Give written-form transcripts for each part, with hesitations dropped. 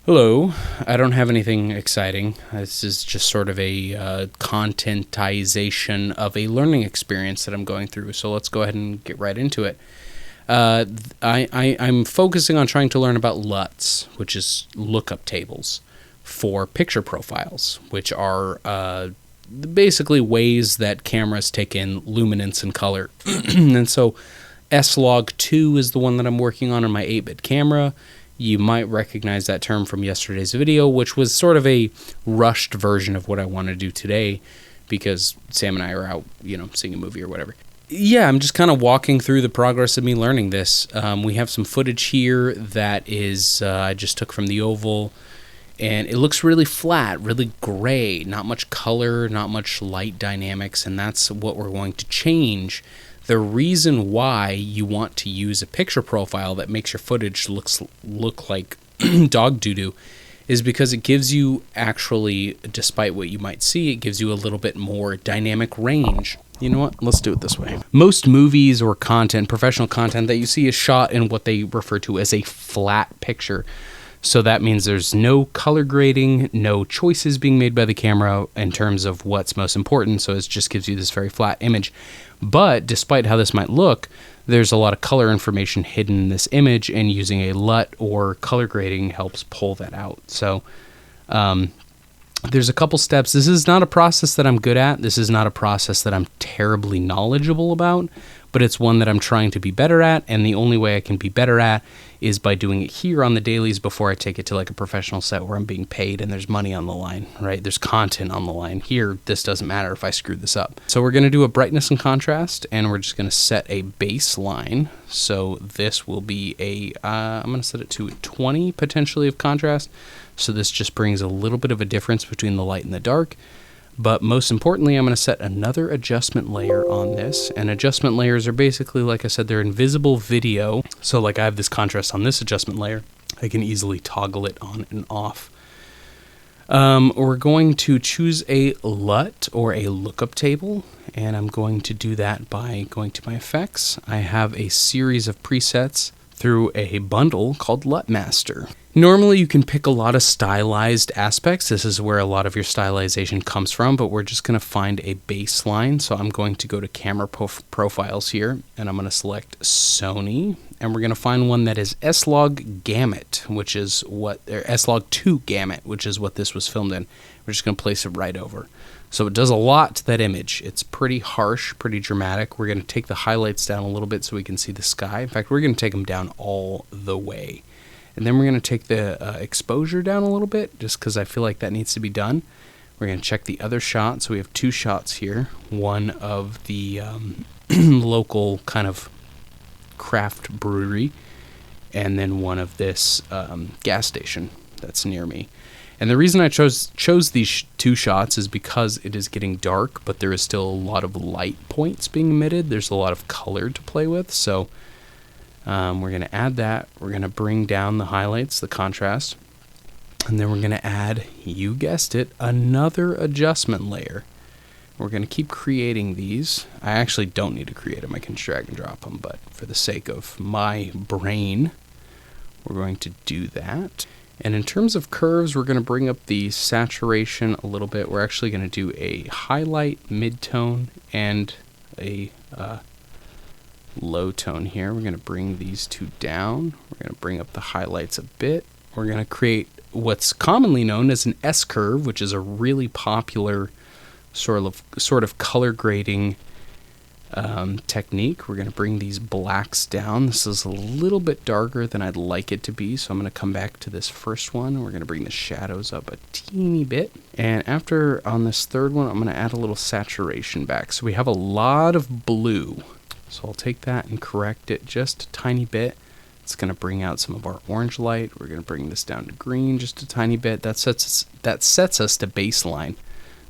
Hello. I don't have anything exciting. This is just sort of a contentization of a learning experience that I'm going through. So let's go ahead and get right into it. I'm focusing on trying to learn about LUTs, which is lookup tables for picture profiles, which are basically ways that cameras take in luminance and color. And so S-Log2 is the one that I'm working on my 8-bit camera. You might recognize that term from yesterday's video, which was sort of a rushed version of what I want to do today because Sam and I are out, seeing a movie or whatever. Yeah, I'm just kind of walking through the progress of me learning this. We have some footage here that is I just took from the Oval, and it looks really flat, really gray, not much color, not much light dynamics, and that's what we're going to change. The reason why you want to use a picture profile that makes your footage look like dog doo-doo is because it gives you actually, despite what you might see, it gives you a little bit more dynamic range. You know what? Let's do it this way. Most movies or content, professional content that you see is shot in what they refer to as a flat picture. So that means there's no color grading, no choices being made by the camera in terms of what's most important. So it just gives you this very flat image. But despite how this might look, there's a lot of color information hidden in this image, and using a LUT or color grading helps pull that out. So there's a couple steps. This is not a process that I'm good at. This is not a process that I'm terribly knowledgeable about, but it's one that I'm trying to be better at, and the only way I can be better at is by doing it here on the dailies before I take it to like a professional set where I'm being paid and there's money on the line, right? There's content on the line. Here, this doesn't matter if I screw this up. So we're going to do a brightness and contrast, and we're just going to set a baseline. So this will be I'm going to set it to 20 potentially of contrast. So this just brings a little bit of a difference between the light and the dark. But most importantly, I'm going to set another adjustment layer on this. And adjustment layers are basically, like I said, they're invisible video. So like I have this contrast on this adjustment layer. I can easily toggle it on and off. We're going to choose a LUT or a lookup table. And I'm going to do that by going to my effects. I have a series of presets through a bundle called LUT Master. Normally you can pick a lot of stylized aspects. This is where a lot of your stylization comes from, but we're just going to find a baseline. So I'm going to go to camera profiles here, and I'm going to select Sony, and we're going to find one that is S-Log Gamut, which is what, or S-Log2 Gamut, which is what this was filmed in. We're just going to place it right over. So it does a lot to that image. It's pretty harsh, pretty dramatic. We're going to take the highlights down a little bit so we can see the sky. In fact, we're going to take them down all the way. And then we're going to take the exposure down a little bit, just because I feel like that needs to be done. We're going to check the other shot. So we have two shots here. One of the local kind of craft brewery, and then one of this gas station that's near me. And the reason I chose these two shots is because it is getting dark, but there is still a lot of light points being emitted. There's a lot of color to play with, so we're going to add that. We're going to bring down the highlights, the contrast, and then we're going to add, you guessed it, another adjustment layer. We're going to keep creating these. I actually don't need to create them. I can drag and drop them, but for the sake of my brain, we're going to do that. And in terms of curves, we're going to bring up the saturation a little bit. We're actually going to do a highlight, mid-tone, and a low tone here. We're going to bring these two down. We're going to bring up the highlights a bit. We're going to create what's commonly known as an S-curve, which is a really popular sort of color grading technique. We're going to bring these blacks down. This is a little bit darker than I'd like it to be, so I'm going to come back to this first one. We're going to bring the shadows up a teeny bit. And after, on this third one, I'm going to add a little saturation back. So we have a lot of blue. So I'll take that and correct it just a tiny bit. It's going to bring out some of our orange light. We're going to bring this down to green just a tiny bit. That sets us to baseline.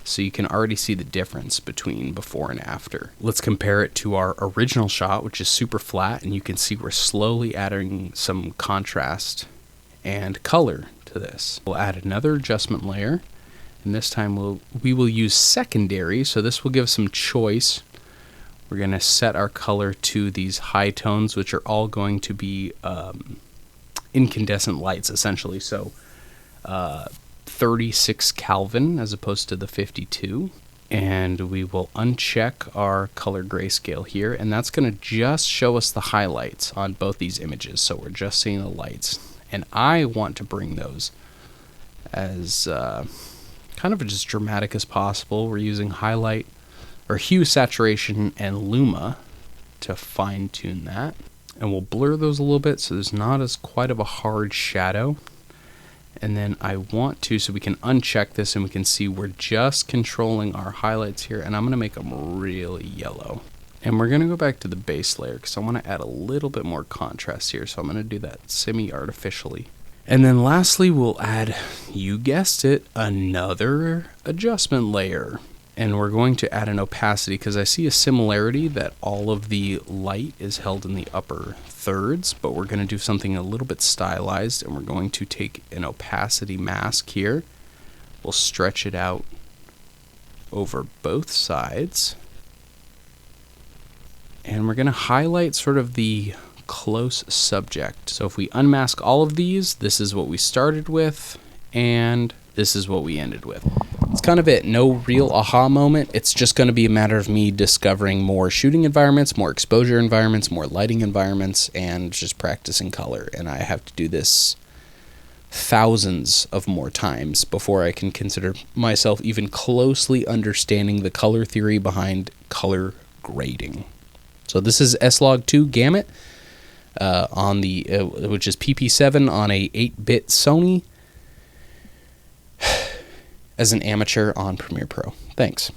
So you can already see the difference between before and after. Let's compare it to our original shot, which is super flat, and you can see we're slowly adding some contrast and color to this. We'll add another adjustment layer, and this time we will use secondary, so this will give some choice. We're going to set our color to these high tones, which are all going to be incandescent lights, essentially. So 36 Kelvin as opposed to the 52. And we will uncheck our color grayscale here, and that's going to just show us the highlights on both these images. So we're just seeing the lights, and I want to bring those as kind of as dramatic as possible. We're using highlight or hue, saturation, and luma to fine tune that, and we'll blur those a little bit so there's not as quite of a hard shadow. And then I want to, so we can uncheck this and we can see we're just controlling our highlights here, and I'm going to make them really yellow. And we're going to go back to the base layer because I want to add a little bit more contrast here, so I'm going to do that semi-artificially. And then lastly, we'll add, you guessed it, another adjustment layer. And we're going to add an opacity because I see a similarity that all of the light is held in the upper thirds, but we're going to do something a little bit stylized, and we're going to take an opacity mask here. We'll stretch it out over both sides. And we're going to highlight sort of the close subject. So if we unmask all of these, this is what we started with, and this is what we ended with. It's kind of it. No real aha moment. It's just going to be a matter of me discovering more shooting environments, more exposure environments, more lighting environments, and just practicing color. And I have to do this thousands of more times before I can consider myself even closely understanding the color theory behind color grading. So this is S-Log2 Gamut on the which is PP7 on a 8-bit Sony as an amateur on Premiere Pro. Thanks.